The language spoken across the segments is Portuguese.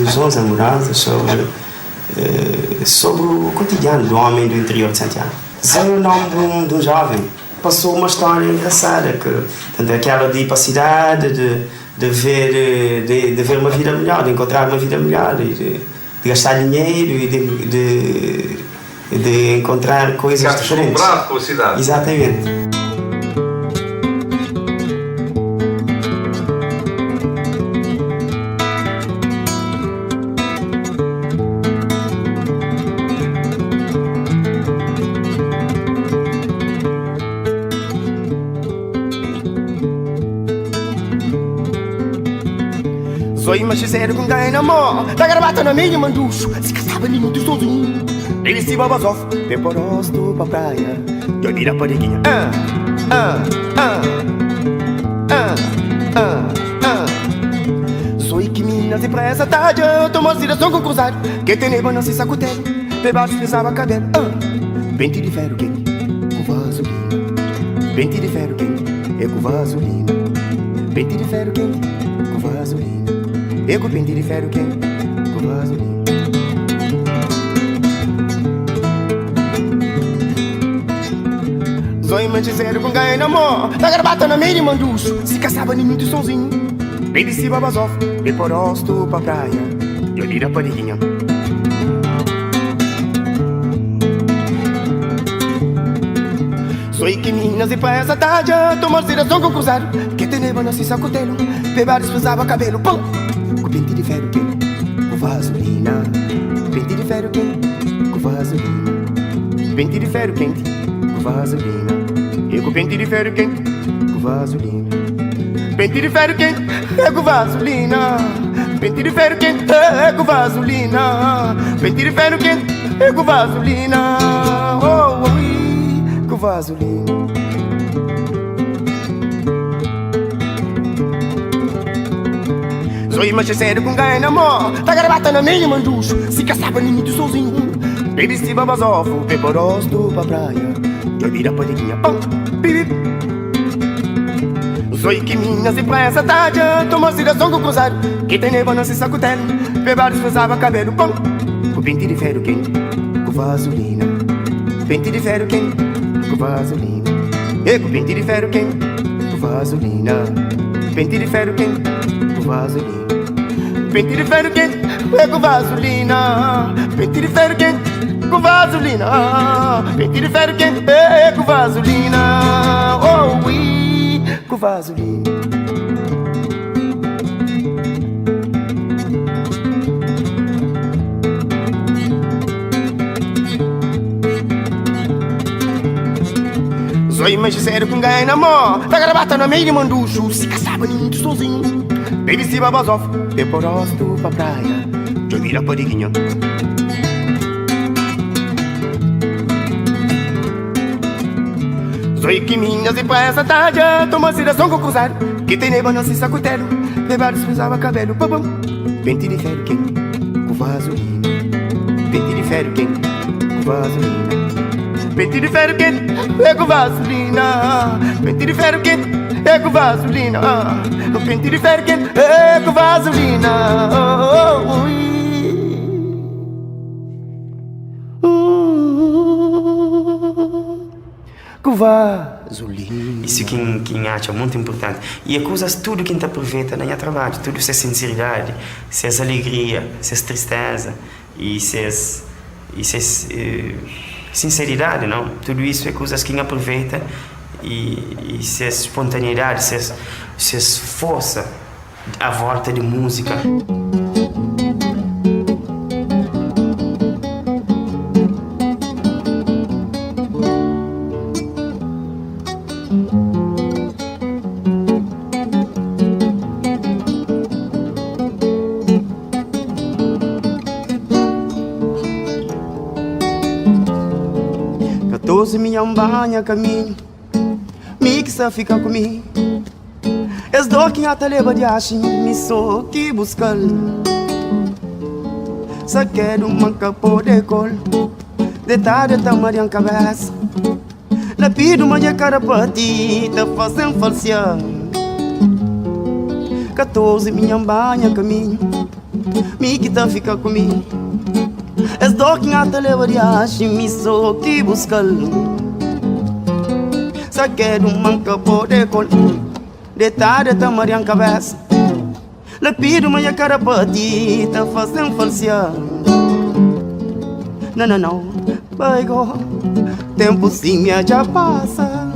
ilusões amorosas, sobre o cotidiano do homem do interior de Santiago. É o nome de um jovem. Passou uma história engraçada, tanto aquela de ir para a cidade, de ver uma vida melhor, de encontrar uma vida melhor, e de gastar dinheiro e de encontrar coisas diferentes. Deslumbrado com a cidade. Exatamente. Sou imaginário com quem namor, da gravata na minha manducho, se caçava nem muito sozinho. Ele se babas off, vem por rosto pra praia, eu vira a pareguinha. Sou que minas e pra essa tarde, eu tomo as direção com cruzado, que tem neba não se sacutelo, bebados pesava cabelo. Pente de ferro quente, com vaselina. Pente de ferro quente, é com vaselina. Pente de ferro quente, com vaselina. É com pente de ferro quente, com vaselina. Sou imaginário com quem namor, da gravata na minha manducho, se caçava nem muito sozinho. Ele se babas off, vem por rosto pra praia, eu vira a pareguinha. Sou que minas e pra essa tarde, tomo as direção com cruzado, que tem neba não se sacutelo, bebados pesava cabelo, pão. Com pente de ferro quente, com vaselina. Pente de ferro quente, com vaselina. Pente de ferro quente, com vaselina. E com pente de ferro quente, com vaselina. Pente de ferro quente, é com vaselina. Pente de ferro quente, é com vaselina. Pente de ferro quente, é com vaselina. Oh, oh, com vaselina. Sou imaginário com quem namor, da gravata na minha manducho, se caçava nem muito sozinho. Ele se babas off, vem por rosto pra praia, eu vira a pareguinha. Sou que minas e pra essa tarde, tomo a direção com cruzado, que tem neba não se sacutelo, bebados pesava cabelo. Com pente de ferro quente, com vaselina. Pente de ferro quente, com vaselina. E com pente de ferro quente, com vaselina. Pente de ferro quente, com vaselina. Pente de ferro quente, é com vaselina. Pente de ferro quente, com vaselina. Pente de ferro quente, é com vaselina. Oh, oui, com vaselina. Sou imaginário com quem namor, da gravata na minha manducho, se caçava nem muito sozinho. Ele se babas off, vem por rosto pra praia, eu vira a pareguinha. Sou que minas e pra essa tarde, tomo a direção com cruzado, que tem neba não se sacutelo, bebados pesava cabelo. Pente de ferro quente, com vaselina. Pente de ferro quente, com vaselina. Pente de ferro quente, é com vaselina. Pente de ferro quente, é com vaselina. Pente de ferro quente, é com vaselina. Com vaselina. Isso que acha muito importante. E acusas tudo que te aproveita na trabalho, tudo se é sinceridade, se é alegria, se é tristeza e se é sinceridade, não? Tudo isso é coisas que aproveita e se é espontaneidade, se é força à volta de música. 14 milhões banha caminho, mixa fica comigo. Es dor que até leva de achim, me sou que buscar. Só quero uma capô de cor, de tarde tamanho cabeça. La pido uma cara partida, fazendo falsear. 14 milhões banha caminho, me que tá fica comigo. Es dor que a televiagem me sou que busca. Só quero manca poder com detalhe da Maria cabeça. Le pido minha cara patita fazendo falsear. Não, vai go. Tempo sim já passa.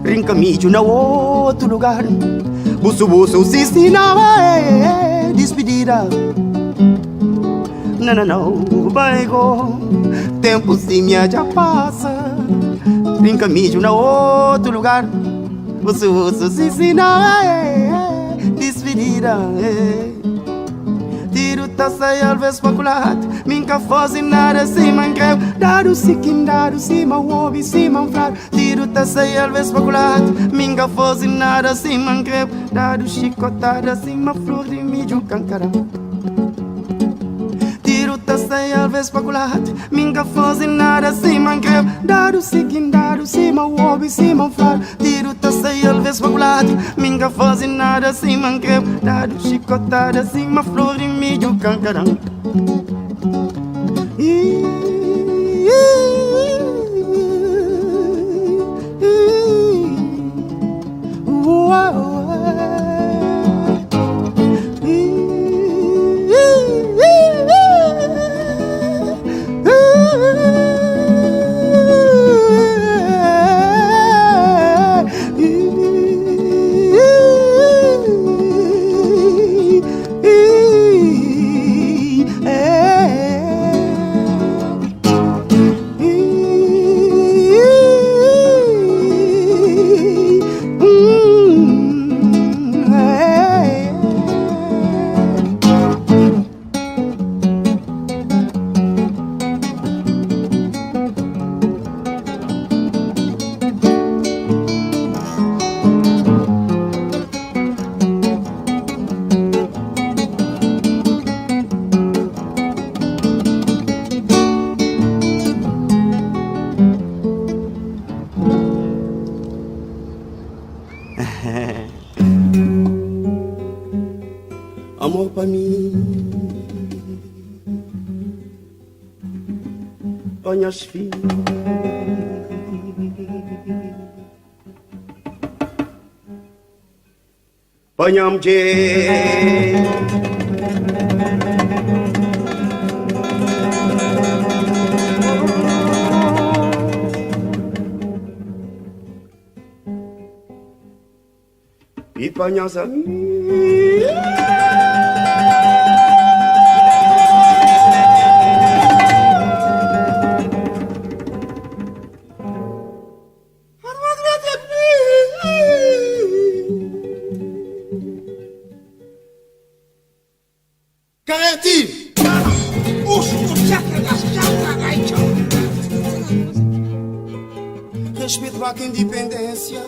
Rinca-me na outro lugar. Buço, se não é despedida. Não, vai go. Tempo sim já passa. Rinca-me na outro lugar. Buço, se não é despedida. Tiro taça e alves faculado. Minca fosse nada se mancreu. Dado siquim, dado se ouve, se manfrar. Tiro taça e alves faculado. Minca fosse nada se mancreu. Dado chicotada, se flor de milho cancarão. Tiro taça e alves faculado. Minca fosse nada se mancreu. Dado siquim, dado se ouve, se manfrar. Tiro taça e alves faculado. Minca fosse nada se mancreu. Dado chicotada, se flor de milho cancarão. Amor pra mim, olha as filhas, panham de e panhas a mim. Respeito a independência.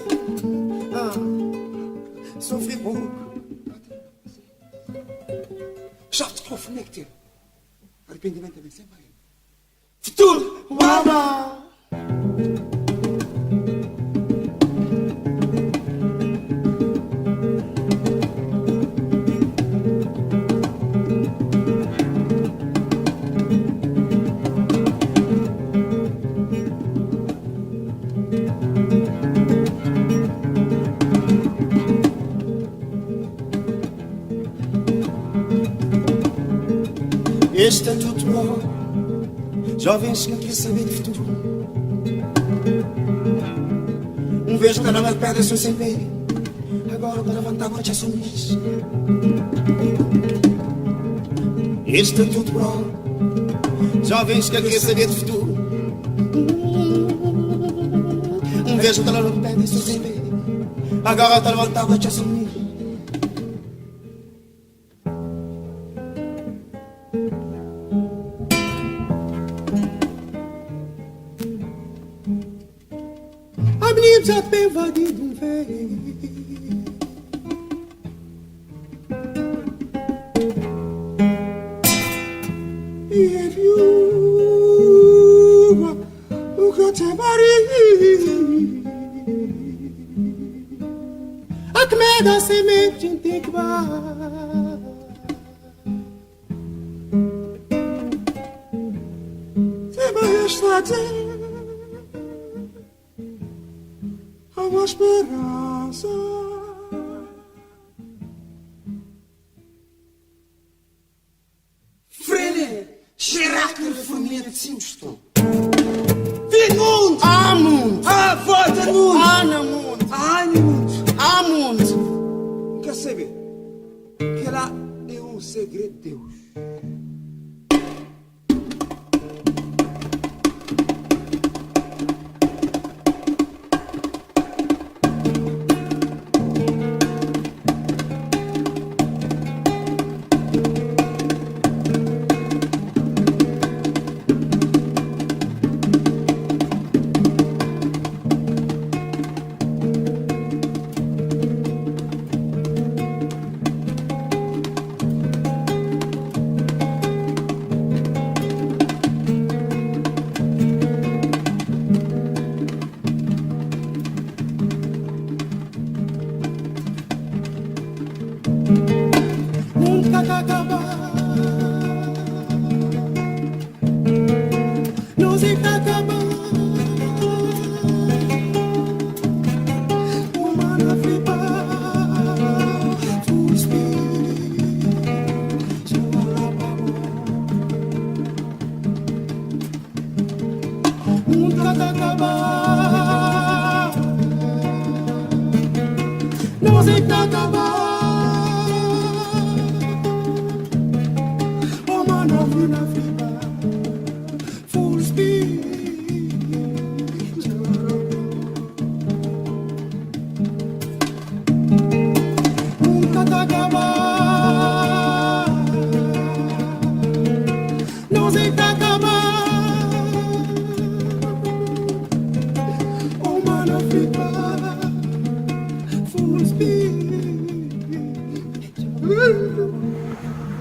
Sofri pouco. Já te conectei. Arrependimento também sempre. Futuro! Uau! Este é tudo bom. Jovens que querem saber do futuro. Vez que não pedra sou sem pé. Agora para levantar agora já somos. Este é tudo bom. Jovens que querem saber do futuro. Vez que não pedra sou sem pé. Agora para levantar agora já somos. Já tem invadido um velho. E é viúva o que eu te marido. A que me dá semente em Tiquibá. jardim há uma esperança. Frene, Chirac, família de Simpson. Mundo! Ah, mundo! Ah, forte mundo! Ah, não, mundo! Ai, mundo! Ah, mundo! Quer saber? Que lá é um segredo de Deus.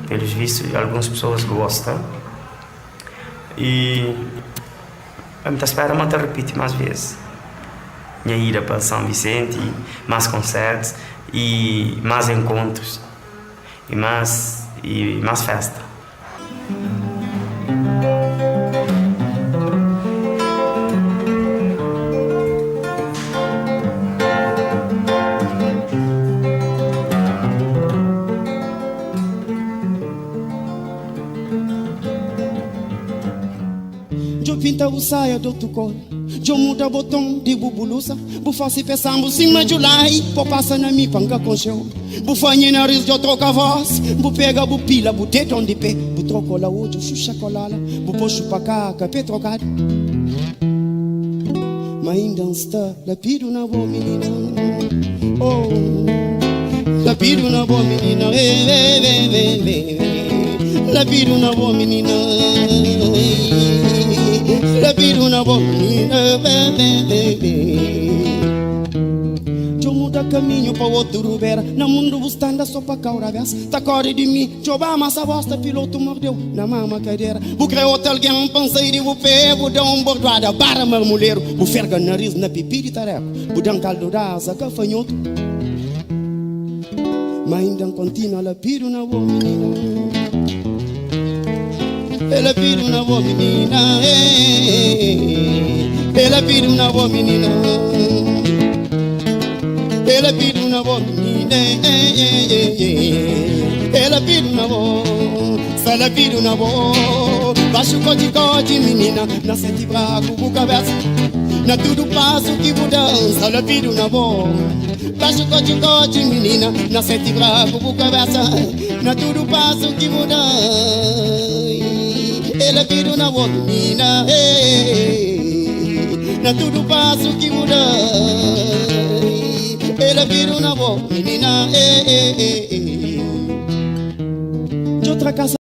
Pelos vistos, algumas pessoas gostam. E eu espero que repita mais vezes. Minha ida para São Vicente, mais concertos e mais encontros e mais festa. Pinta o saia do tu cor, eu muda botão de bubulusa, bu faço pensando cima de July, bu passa na mi panga com show, bu fanha nariz eu troca voz, bu pega bu pila, bu tetão de pé, bu troco la hoje, xuxa colala, bu poxo pra cá, capê trocado. Mas ainda está, lapido na boa menina, oh, lapido na boa menina, lapido na boa menina. Lapido na boa menina, eu muda caminho para outro lugar. Na mundo você anda só para caura vez. Tá corre de mim, eu vou massa bosta, piloto mordeu na mama cadeira. Vou criar outro alguém, pensei de vou pé, vou dar bordoada para marmoleiro. Vou fergar nariz na pipi de tarefa, vou dar caldo da asa, gafanhoto. Mas ainda continua lapido na boa menina. Ela pira uma boa menina, ela pira uma boa menina, ela pira uma boa menina, ela pira uma boa, se ela pira uma boa, baixo cote menina, na sente braco, com cabeça, na tudo passo que vou dança, ela pira uma boa, baixo cote menina, na sente braco, com cabeça, na tudo passo que vou dança. Ela vira uma boa menina, na tudo passo que muda. Ela vira uma boa menina, de outra casa.